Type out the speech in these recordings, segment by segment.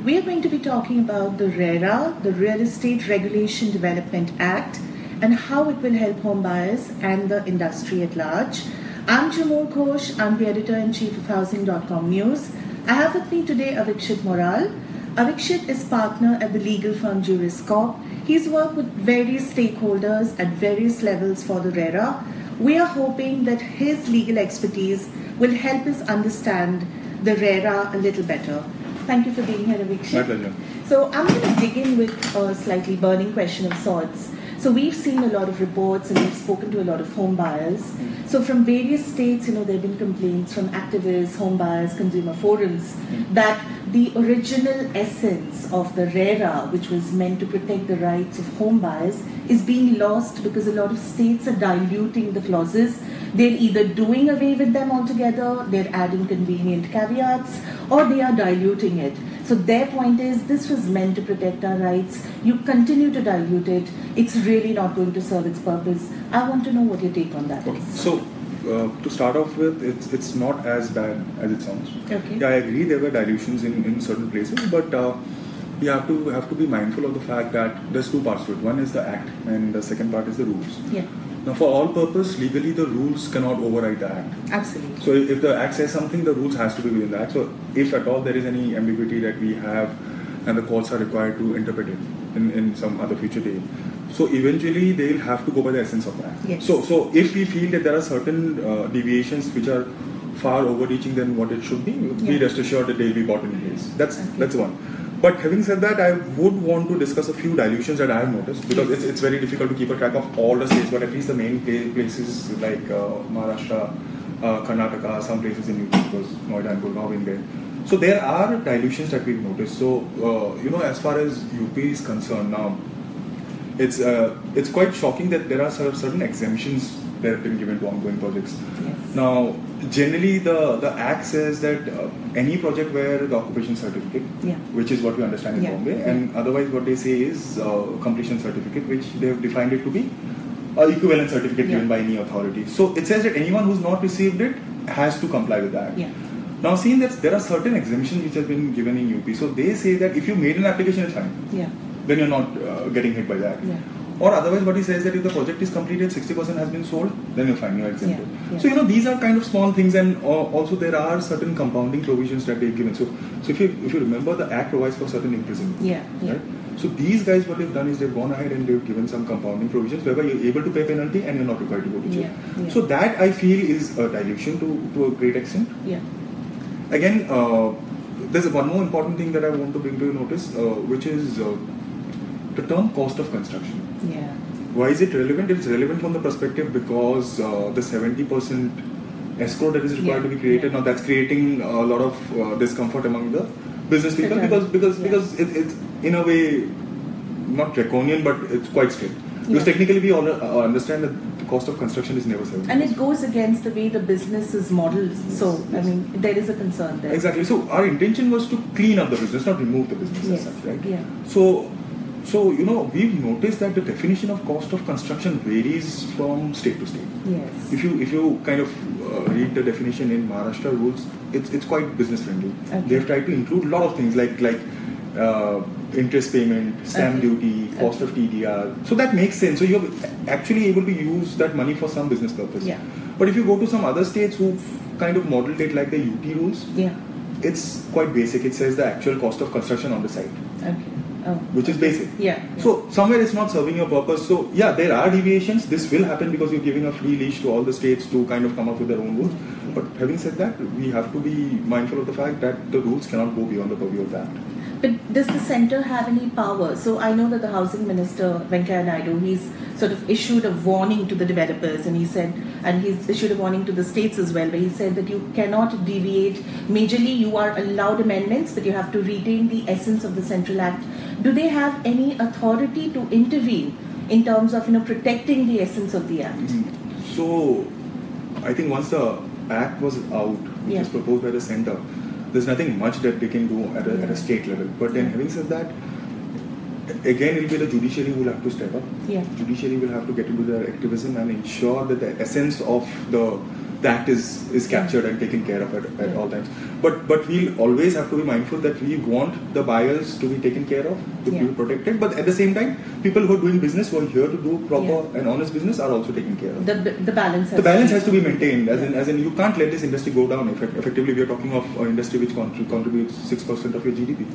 We are going to be talking about the RERA, the Real Estate Regulation Development Act, and how it will help home buyers and the industry at large. I'm Jhumur Ghosh. I'm the editor-in-chief of Housing.com News. I have with me today Avikshit Moral. Avikshit is partner at the legal firm Juris Corp. He's worked with various stakeholders at various levels for the RERA. We are hoping that his legal expertise will help us understand the RERA a little better. Thank you for being here, Avikshit. My pleasure. So I'm going to dig in with a slightly burning question of sorts. So we've seen a lot of reports and we've spoken to a lot of home buyers. So from various states, there have been complaints from activists, home buyers, consumer forums that the original essence of the RERA, which was meant to protect the rights of home buyers, is being lost because a lot of states are diluting the clauses. They're either doing away with them altogether, they're adding convenient caveats, or they are diluting it. So their point is, this was meant to protect our rights. You continue to dilute it. It's really not going to serve its purpose. I want to know what your take on that is. So, to start off with, it's not as bad as it sounds. Okay. Yeah, I agree there were dilutions in certain places, but we have to be mindful of the fact that there's two parts to it. One is the act, and the second part is the rules. Yeah. Now, for all purpose, legally the rules cannot override the act. Absolutely. So if the act says something, the rules has to be within the act. So if at all there is any ambiguity that we have and the courts are required to interpret it in some other future day, so eventually they'll have to go by the essence of that. Yes. So if we feel that there are certain deviations which are far overreaching than what it should be, we rest assured that they'll be brought in place. That's one. But having said that, I would want to discuss a few dilutions that I have noticed, because it's very difficult to keep a track of all the states, but at least the main places like Maharashtra, Karnataka, some places in UP, because Noida and Gurgaon in there. So there are dilutions that we've noticed. So, as far as UP is concerned now, it's quite shocking that there are certain exemptions that have been given to ongoing projects. Yes. Now, generally the Act says that any project where the occupation certificate, which is what we understand in Bombay, and otherwise what they say is completion certificate, which they have defined it to be an equivalent certificate given by any authority. So it says that anyone who's not received it has to comply with that. Yeah. Now, seeing that there are certain exemptions which have been given in UP, so they say that if you made an application, it's fine. Yeah. Then you're not getting hit by that. Yeah. Or otherwise, what he says that if the project is completed, 60% has been sold, then you're fine, you're exempted. Yeah. So these are kind of small things, and also there are certain compounding provisions that they've given. So if you remember, the Act provides for certain imprisonment. Yeah. Right? So these guys, what they've done is they've gone ahead and they've given some compounding provisions whereby you're able to pay penalty and you're not required to go to jail. Yeah. So that, I feel, is a dilution to a great extent. Yeah. Again, there's one more important thing that I want to bring to your notice, which is the term cost of construction. Yeah. Why is it relevant? It's relevant from the perspective because the 70% escrow that is required to be created, now that's creating a lot of discomfort among the business people, because it's in a way not draconian, but it's quite strict. Because technically we all understand that the cost of construction is never 70%. And it goes against the way the business is modeled. So, there is a concern there. Exactly. So our intention was to clean up the business, not remove the business as such, right? Yeah. So, we've noticed that the definition of cost of construction varies from state to state. Yes. If you kind of read the definition in Maharashtra rules, it's quite business friendly. Okay. They've tried to include a lot of things like interest payment, stamp duty, cost of TDR. So that makes sense. So you're actually able to use that money for some business purpose. Yeah. But if you go to some other states who've kind of modeled it like the UT rules, it's quite basic. It says the actual cost of construction on the site. Okay. Which is basic. Yeah. So somewhere it's not serving your purpose. So there are deviations. This will happen because you're giving a free leash to all the states to kind of come up with their own rules. But having said that, we have to be mindful of the fact that the rules cannot go beyond the purview of that. But does the centre have any power? So I know that the housing minister, Venkaiah Naidu, he's sort of issued a warning to the developers, and he's issued a warning to the states as well, where he said that you cannot deviate. Majorly, you are allowed amendments, but you have to retain the essence of the Central Act. Do they have any authority to intervene in terms of protecting the essence of the Act? So I think once the Act was out, which was proposed by the centre, there's nothing much that they can do at a state level. But then having said that, again, it will be the judiciary who will have to step up. Yeah. Judiciary will have to get into their activism and ensure that the essence of the that is captured and taken care of at all times. But we'll always have to be mindful that we want the buyers to be taken care of, to be protected. But at the same time, people who are doing business, who are here to do proper and honest business, are also taken care of. The balance. Has to be maintained. As in, you can't let this industry go down. Effectively, we are talking of an industry which contributes 6% of your GDP.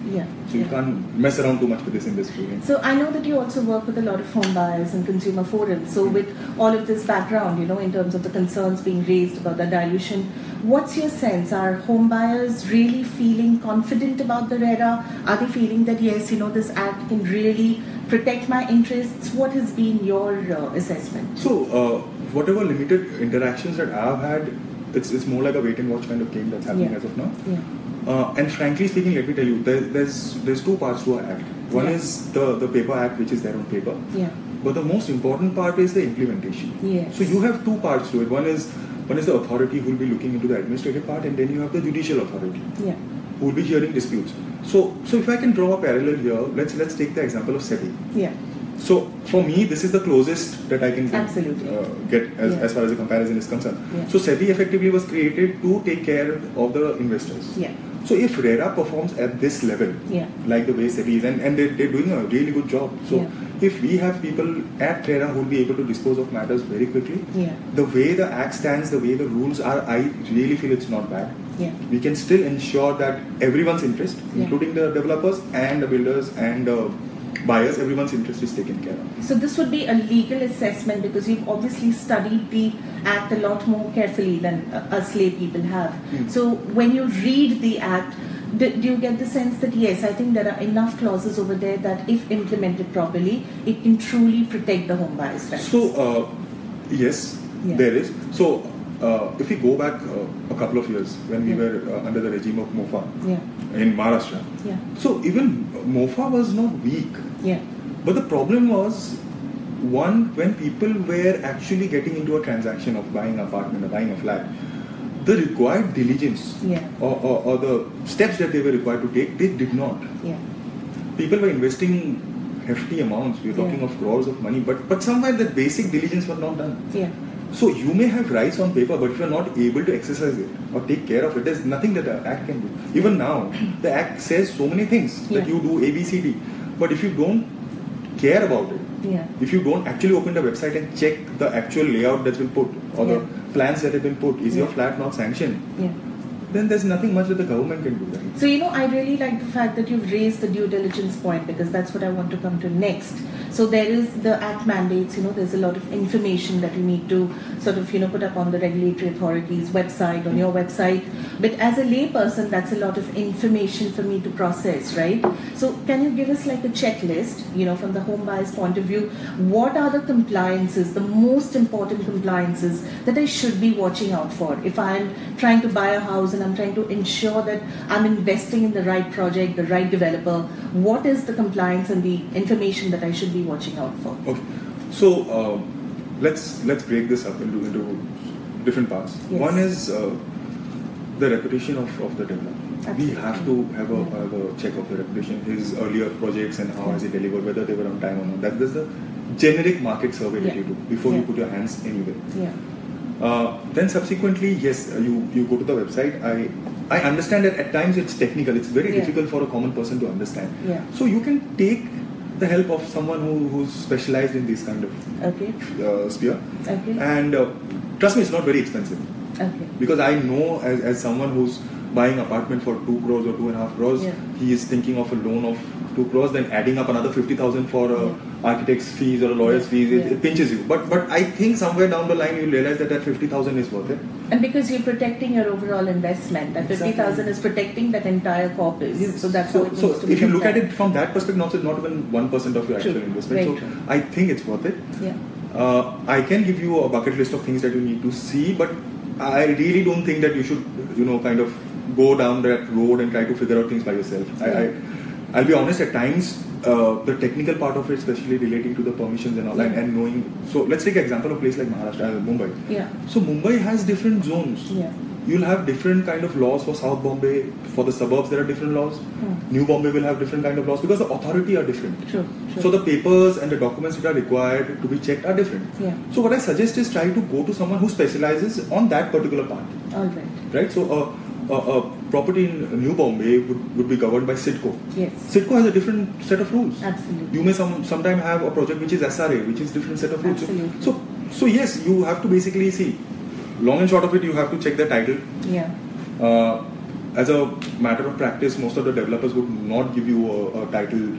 So you can't mess around too much with this industry. So I know that you also work with a lot of home buyers and consumer forums. So with all of this background, in terms of the concerns being raised about the dilution, what's your sense? Are home buyers really feeling confident about the RERA? Are they feeling that yes, this act can really protect my interests? What has been your assessment? So whatever limited interactions that I've had, it's more like a wait and watch kind of game that's happening as of now. And frankly speaking, let me tell you, there's two parts to our act. One is the paper act, which is there on paper. But the most important part is the implementation. So you have two parts to it. One is the authority who will be looking into the administrative part, and then you have the judicial authority who will be hearing disputes. So if I can draw a parallel here, let's take the example of SEBI. So for me, this is the closest that I can get as far as the comparison is concerned. So SEBI effectively was created to take care of the investors. So if RERA performs at this level, like the way SEBI is, and they're doing a really good job. So if we have people at RERA who will be able to dispose of matters very quickly, the way the act stands, the way the rules are, I really feel it's not bad. We can still ensure that everyone's interest, including the developers and the builders and buyers, everyone's interest is taken care of. So this would be a legal assessment because you've obviously studied the Act a lot more carefully than us lay people have. So when you read the Act, do you get the sense that yes, I think there are enough clauses over there that if implemented properly, it can truly protect the home buyer's rights? So yes, there is. So if we go back a couple of years when we were under the regime of MOFA in Maharashtra, so even MOFA was not weak. But the problem was, one, when people were actually getting into a transaction of buying an apartment or buying a flat, the required diligence or the steps that they were required to take, they did not. People were investing hefty amounts. We were talking of crores of money, but somewhere the basic diligence was not done. So you may have rights on paper, but if you are not able to exercise it or take care of it, there's nothing that the Act can do. Even now, the Act says so many things that you do A, B, C, D. But if you don't care about it, if you don't actually open the website and check the actual layout that's been put or the plans that have been put, is your flat not sanctioned? Then there's nothing much that the government can do. Right? So, I really like the fact that you've raised the due diligence point because that's what I want to come to next. So there is the Act mandates, there's a lot of information that you need to sort of, put up on the regulatory authorities' website, on your website. But as a layperson, that's a lot of information for me to process, right? So can you give us like a checklist, from the home buyer's point of view, what are the compliances, the most important compliances that I should be watching out for if I'm trying to buy a house and I'm trying to ensure that I'm investing in the right project, the right developer? What is the compliance and the information that I should be watching out for? Okay, so let's break this up into different parts. One is the reputation of the developer. Absolutely. We have to have a check of the reputation, his earlier projects and how has he delivered, whether they were on time or not. That's the generic market survey that you do before you put your hands anywhere. Then subsequently, yes, you go to the website. I understand that at times it's technical. It's very difficult for a common person to understand. So you can take the help of someone who's specialized in this kind of sphere. And trust me, it's not very expensive. Because I know as someone who's buying an apartment for 2 crores or 2.5 crores, he is thinking of a loan of 2 crores, then adding up another 50,000 for architect's fees or a lawyer's fees. It pinches you. But I think somewhere down the line you'll realize that 50,000 is worth it. And because you're protecting your overall investment, that 50,000 is protecting that entire corpus. So that's how it needs to be. So if you look at it from that perspective, it's not even 1% of your actual investment. So I think it's worth it. I can give you a bucket list of things that you need to see, but I really don't think that you should, kind of go down that road and try to figure out things by yourself. I'll be honest, at times the technical part of it, especially relating to the permissions and all, and knowing. So let's take an example of a place like Maharashtra, Mumbai. Yeah. So Mumbai has different zones. Yeah. You'll have different kind of laws for South Bombay. For the suburbs, there are different laws. New Bombay will have different kind of laws because the authority are different. Sure. So the papers and the documents that are required to be checked are different. Yeah. So what I suggest is try to go to someone who specializes on that particular part. All right. Right. So a property in New Bombay would be governed by CIDCO. Yes. CIDCO has a different set of rules. Absolutely. You may sometime have a project which is SRA, which is different set of rules. Absolutely. So yes, you have to basically see. Long and short of it, you have to check the title. Yeah. As a matter of practice, most of the developers would not give you a title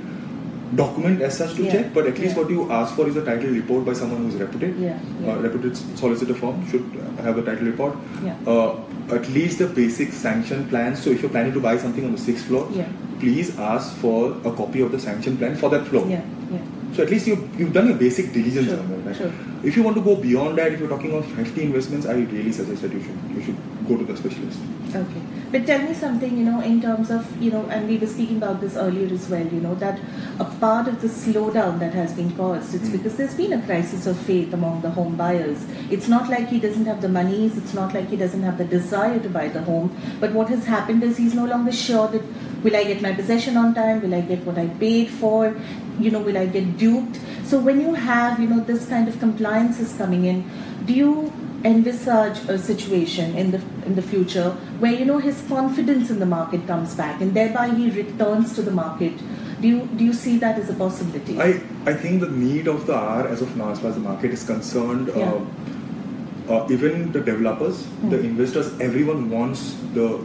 document as such to check, but at least what you ask for is a title report by someone who is reputed. Reputed solicitor firm should have a title report. At least the basic sanction plans. So if you're planning to buy something on the 6th floor, please ask for a copy of the sanction plan for that floor. So at least you've done your basic diligence on that. Right? Sure. If you want to go beyond that, if you're talking of hefty investments, I really suggest that you should go to the specialist. Okay. But tell me something, in terms of, and we were speaking about this earlier as well, that a part of the slowdown that has been caused, it's because there's been a crisis of faith among the home buyers. It's not like he doesn't have the monies, it's not like he doesn't have the desire to buy the home, but what has happened is he's no longer sure that, will I get my possession on time, will I get what I paid for, will I get duped? So when you have, this kind of compliances coming in, do you envisage a situation in the future where his confidence in the market comes back and thereby he returns to the market? Do you see that as a possibility? I think the need of the hour as of now, as far as the market is concerned, even the developers, the investors, everyone wants the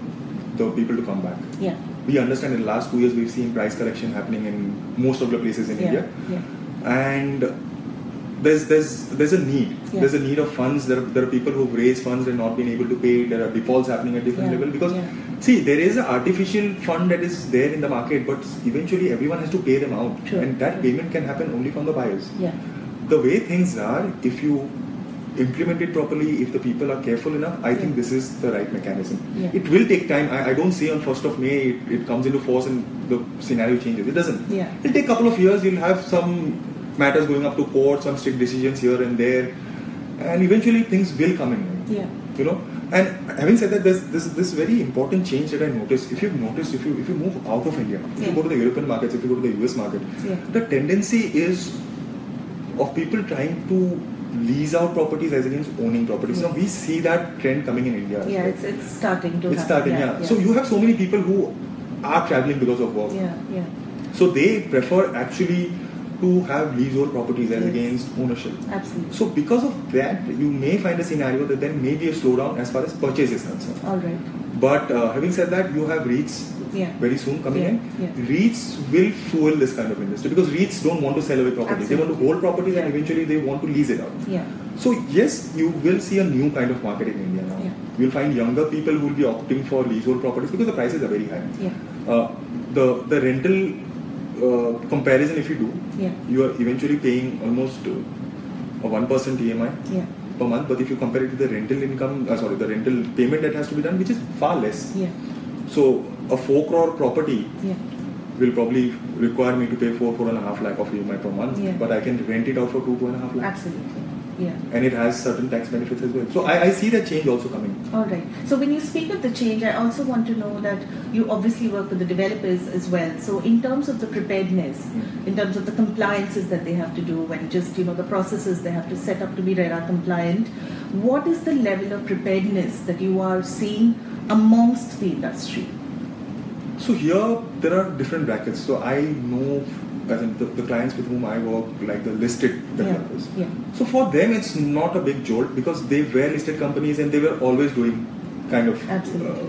people to come back. Yeah. We understand in the last 2 years we've seen price correction happening in most of the places in India, and there's a need. There's a need of funds. There are people who've raised funds and not been able to pay. There are defaults happening at different level because see, there is an artificial fund that is there in the market, but eventually everyone has to pay them out, and that payment can happen only from the buyers. The way things are, if you implement it properly, if the people are careful enough, I think this is the right mechanism. It will take time. I don't say on 1st of May it comes into force and the scenario changes. It doesn't. It'll take a couple of years. You'll have some matters going up to court, some strict decisions here and there, and eventually things will come in. And having said that, there's this very important change that I noticed. If you've noticed, if you move out of India, if you go to the European markets, if you go to the US market, the tendency is of people trying to lease out properties as against owning properties. Now we see that trend coming in India. It's starting to happen. It's starting, So you have so many people who are traveling because of work. So they prefer actually to have leasehold properties as against ownership. Absolutely. So because of that, you may find a scenario that there may be a slowdown as far as purchase is concerned. All right. But having said that, you have REITs very soon coming in. REITs will fuel this kind of industry because REITs don't want to sell away properties. They want to hold properties and eventually they want to lease it out. So yes, you will see a new kind of market in India now. You'll find younger people who will be opting for leasehold properties because the prices are very high. The rental comparison, if you do, you are eventually paying almost a 1% EMI per month. But if you compare it to the rental income, the rental payment that has to be done, which is far less. So a 4 crore property will probably require me to pay 4.5 lakh of EMI per month, but I can rent it out for 2.5 lakh. Absolutely. And it has certain tax benefits as well. So I see that change also coming. All right. So when you speak of the change, I also want to know that you obviously work with the developers as well. So in terms of the preparedness, in terms of the compliances that they have to do and just, the processes they have to set up to be RERA compliant, what is the level of preparedness that you are seeing amongst the industry? So here there are different brackets. So I know as in the clients with whom I work, like the listed developers. So for them it's not a big jolt because they were listed companies and they were always doing kind of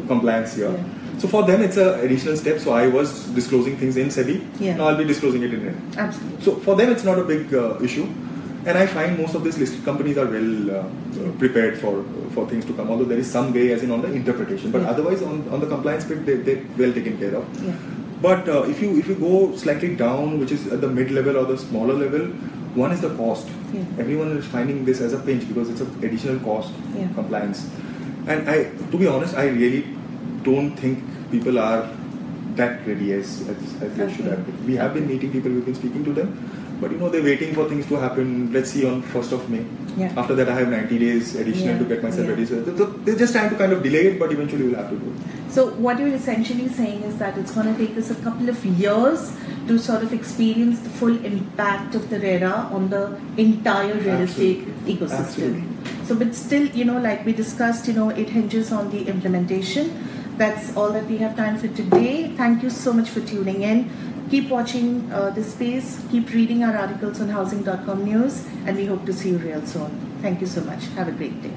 compliance here. So for them it's an additional step. So I was disclosing things in SEBI. Now I'll be disclosing it in RERA. Absolutely. So for them it's not a big issue. And I find most of these listed companies are well prepared for things to come, although there is some gray as in on the interpretation. But otherwise on the compliance bit, they're well taken care of. But if you go slightly down, which is at the mid-level or the smaller level, one is the cost. Everyone is finding this as a pinch because it's an additional cost, compliance. And to be honest, I really don't think people are that ready as they should have been. We have been meeting people, we've been speaking to them, but they're waiting for things to happen. Let's see on 1st of May. Yeah. After that, I have 90 days additional to get myself ready. So they're just trying to kind of delay it, but eventually we'll have to do it. So what you're essentially saying is that it's going to take us a couple of years to sort of experience the full impact of the RERA on the entire real estate ecosystem. Absolutely. So, but still, like we discussed, it hinges on the implementation. That's all that we have time for today. Thank you so much for tuning in. Keep watching this space. Keep reading our articles on Housing.com news, and we hope to see you real soon. Thank you so much. Have a great day.